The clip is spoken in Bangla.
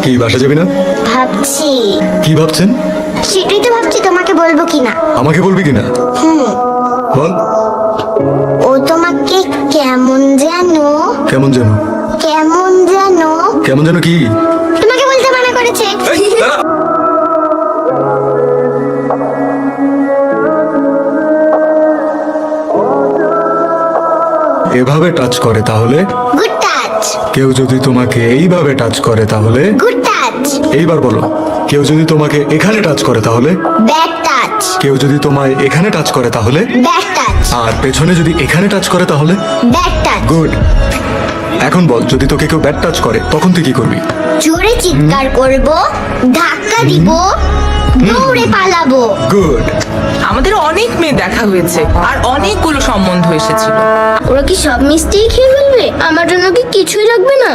কি বাসা যাবি না? ভাবছি, কি ভাবছেন? সেটাই তো ভাবছি তোমাকে বলবো কিনা। আমাকে বলবি কিনা? বল। ও তোমাকে কেমন যেন কেমন যেন? কেমন যেন কেমন যেন কি? তোমাকে বলতে মানা করেছে। এভাবে টাচ করে তাহলে? গুড টাচ, কেউ যদি তোমাকে এইভাবে টাচ করে তাহলে? গুড টাচ, এইবার বলো। কেউ যদি তোমাকে এখানে টাচ করে তাহলে? ব্যাড টাচ, কেউ যদি তোমায় এখানে টাচ করে তাহলে? ব্যাড টাচ, আর পেছনে যদি এখানে টাচ করে তাহলে? Bad touch. গুড। এখন বল, যদি তোকে কেউ ব্যাড টাচ করে তখন তুই কি করবি? জোরে চিৎকার করব, ধাক্কা দিব, দৌড়ে পালাবো। গুড। আমাদের অনেক মেয়ে দেখা হয়েছে আর অনেকগুলো সম্বন্ধ এসেছিল। ওরা কি সব মিষ্টিই খেয়ে ফেলবে? আমার জন্য কি কিছুই রাখবে না?